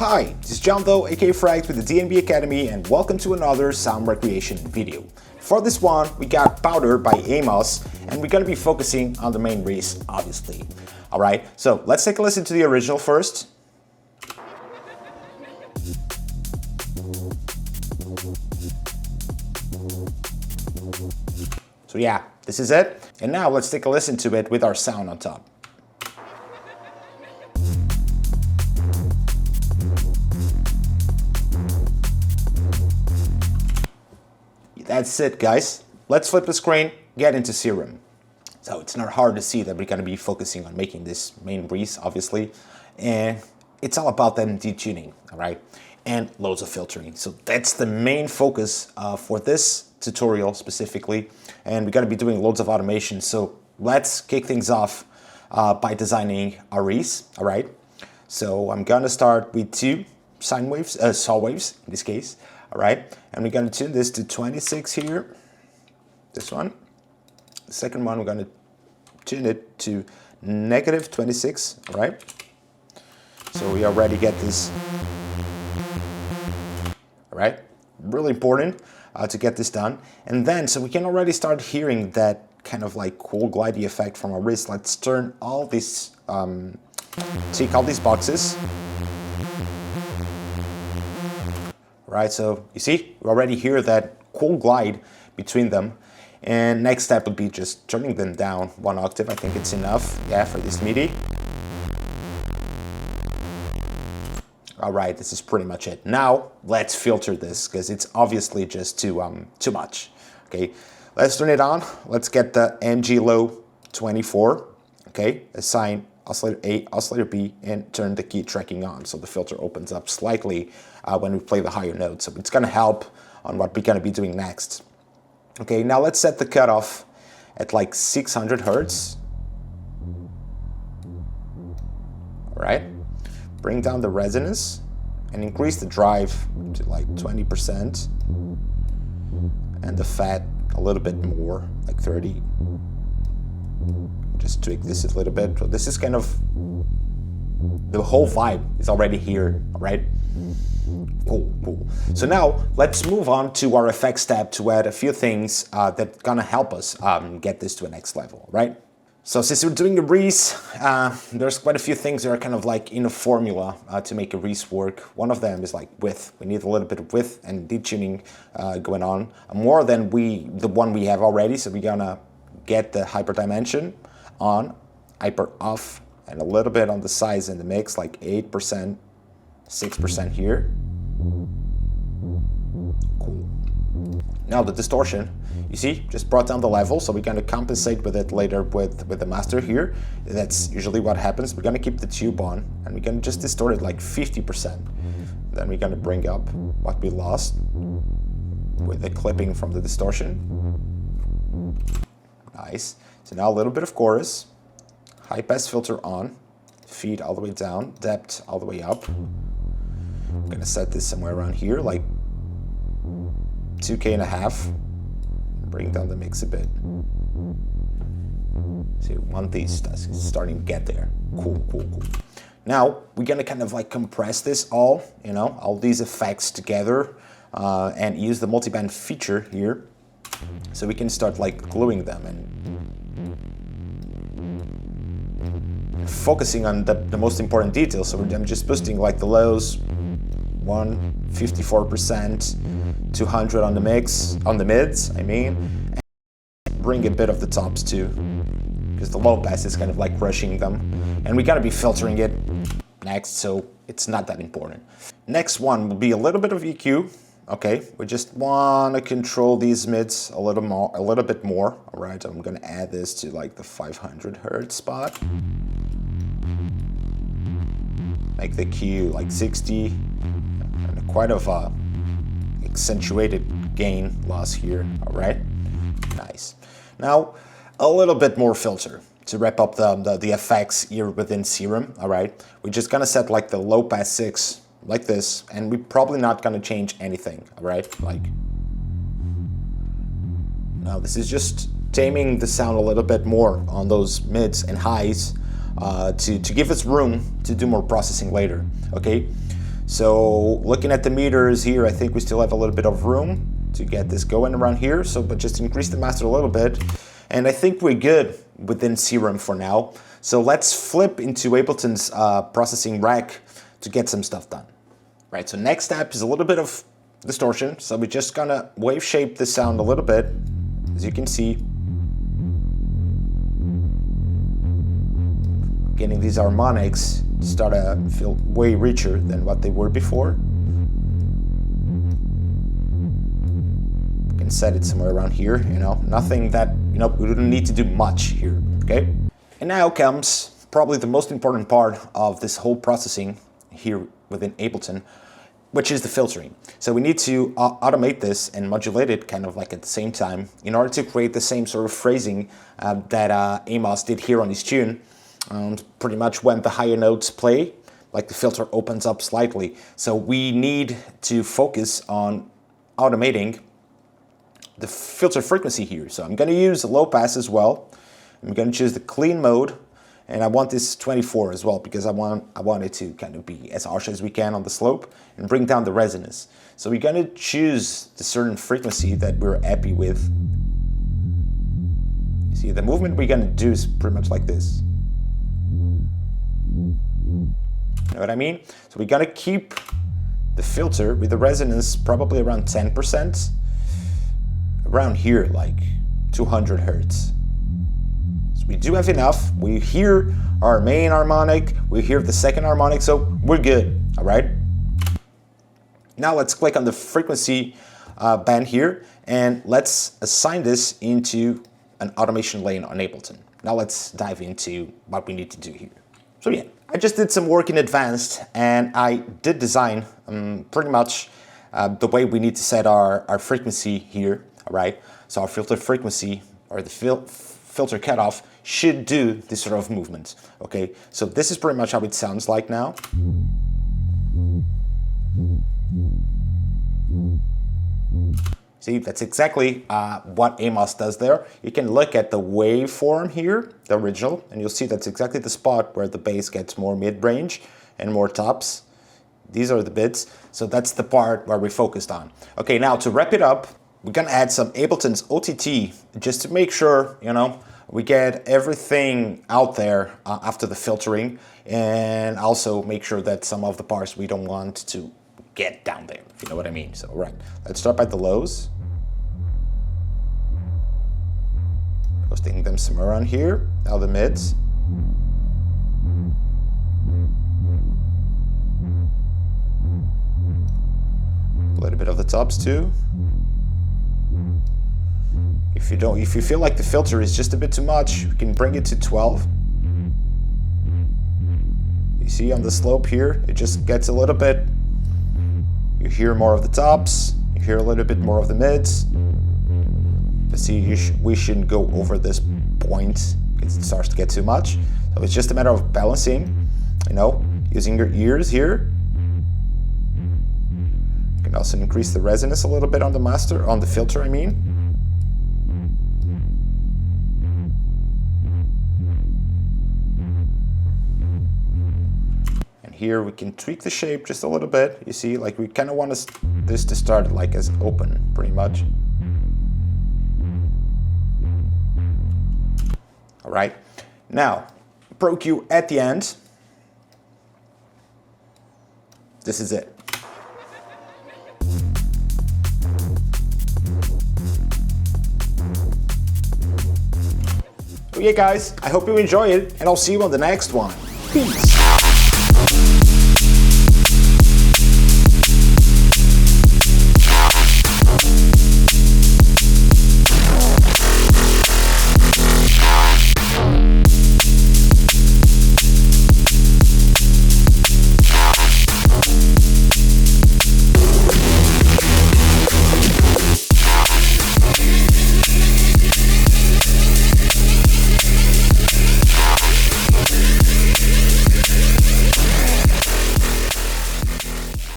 Hi, this is John though, aka Frags with the DNB Academy, and welcome to another sound recreation video. For this one, we got Powder by Amoss, and we're gonna be focusing on the main Reese, obviously. Alright, so let's take a listen to the original first. So yeah, this is it. And now let's take a listen to it with our sound on top. That's it, guys. Let's flip the screen, get into Serum. So it's not hard to see that we're gonna be focusing on making this main Reese, obviously. And it's all about then detuning, all right? And loads of filtering. So that's the main focus for this tutorial specifically. And we're gonna be doing loads of automation. So let's kick things off by designing a Reese, all right? So I'm gonna start with two sine waves, saw waves in this case. All right, and we're gonna tune this to 26 here, this one. The second one, we're gonna tune it to negative 26, all right? So we already get this, all right? Really important to get this done. And then, so we can already start hearing that kind of like cool glidey effect from our wrist. Let's turn all these, take all these boxes. Right, so you see, we already hear that cool glide between them. And next step would be just turning them down one octave. I think it's enough, yeah, for this MIDI. All right, this is pretty much it. Now, let's filter this, because it's obviously just too much. Okay, let's turn it on. Let's get the MG low 24, okay, assign oscillator A, oscillator B, and turn the key tracking on. So the filter opens up slightly when we play the higher notes. So it's gonna help on what we're gonna be doing next. Okay, now let's set the cutoff at like 600 Hertz. All right, bring down the resonance and increase the drive to like 20%. And the fat a little bit more, like 30. Just tweak this a little bit. So this is kind of, the whole vibe is already here, all right? Cool, cool. So now let's move on to our effects tab to add a few things that gonna help us get this to a next level, right? So since we're doing a Reese, there's quite a few things that are kind of like in a formula to make a Reese work. One of them is like width. We need a little bit of width and detuning going on, more than the one we have already. So we're gonna get the hyper dimension on, hyper off, and a little bit on the size in the mix, like 8%, 6% here. Cool. Now the distortion, you see, just brought down the level, so we're gonna compensate with it later with the master here. That's usually what happens. We're gonna keep the tube on, and we're gonna just distort it like 50%. Then we're gonna bring up what we lost with the clipping from the distortion. Nice. So now a little bit of chorus, high pass filter on, feed all the way down, depth all the way up. I'm gonna set this somewhere around here, like 2K.5. Bring down the mix a bit. See, want these, that's starting to get there. Cool, cool, cool. Now we're gonna kind of like compress this all, you know, all these effects together, and use the multiband feature here. So we can start like gluing them and focusing on the most important details. So I'm just boosting like the lows, 154%, 200 on the mix, on the mids, I mean, and bring a bit of the tops too, because the low pass is kind of like rushing them. And we gotta be filtering it next, so it's not that important. Next one will be a little bit of EQ. Okay, we just want to control these mids a little bit more. All right, I'm gonna add this to like the 500 Hertz spot. Make the Q like 60, and quite of a accentuated gain loss here. All right, nice. Now a little bit more filter to wrap up the effects here within Serum. All right, we're just gonna set like the low pass 6. Like this, and we're probably not gonna change anything, all right? Like, now this is just taming the sound a little bit more on those mids and highs to give us room to do more processing later, okay? So looking at the meters here, I think we still have a little bit of room to get this going around here. So, but just increase the master a little bit. And I think we're good within Serum for now. So let's flip into Ableton's processing rack to get some stuff done. Right, so next step is a little bit of distortion. So we're just gonna wave shape the sound a little bit. As you can see, getting these harmonics to start to feel way richer than what they were before. We can set it somewhere around here, you know, nothing that, you know, we don't need to do much here, okay? And now comes probably the most important part of this whole processing here within Ableton, which is the filtering. So we need to automate this and modulate it kind of like at the same time in order to create the same sort of phrasing that Amoss did here on his tune. Pretty much when the higher notes play, like the filter opens up slightly. So we need to focus on automating the filter frequency here. So I'm gonna use low pass as well. I'm gonna choose the clean mode, and I want this 24 as well because I want it to kind of be as harsh as we can on the slope and bring down the resonance. So we're gonna choose the certain frequency that we're happy with. You see, the movement we're gonna do is pretty much like this. You know what I mean? So we're gonna keep the filter with the resonance probably around 10%, around here, like 200 hertz. So we do have enough. We hear our main harmonic, we hear the second harmonic, so we're good, all right? Now let's click on the frequency band here, and let's assign this into an automation lane on Ableton. Now let's dive into what we need to do here. So yeah, I just did some work in advance, and I did design pretty much the way we need to set our frequency here, all right? So our filter frequency, or the filter cutoff, should do this sort of movement, okay? So this is pretty much how it sounds like now. See, that's exactly what Amoss does there. You can look at the waveform here, the original, and you'll see that's exactly the spot where the bass gets more mid-range and more tops. These are the bits, so that's the part where we focused on. Okay, now to wrap it up, we're gonna add some Ableton's OTT just to make sure, you know, we get everything out there after the filtering, and also make sure that some of the parts we don't want to get down there, if you know what I mean. So, right, let's start by the lows. Posting them somewhere around here. Now the mids. A little bit of the tops too. If you feel like the filter is just a bit too much, we can bring it to 12. You see on the slope here, it just gets a little bit. You hear more of the tops, you hear a little bit more of the mids. But see, we shouldn't go over this point, because it starts to get too much. So it's just a matter of balancing, you know, using your ears here. You can also increase the resonance a little bit on the master, on the filter, I mean. Here we can tweak the shape just a little bit. You see, like we kind of want this to start like as open, pretty much. All right, now Pro Q at the end. This is it. So yeah, guys, I hope you enjoy it, and I'll see you on the next one. Peace.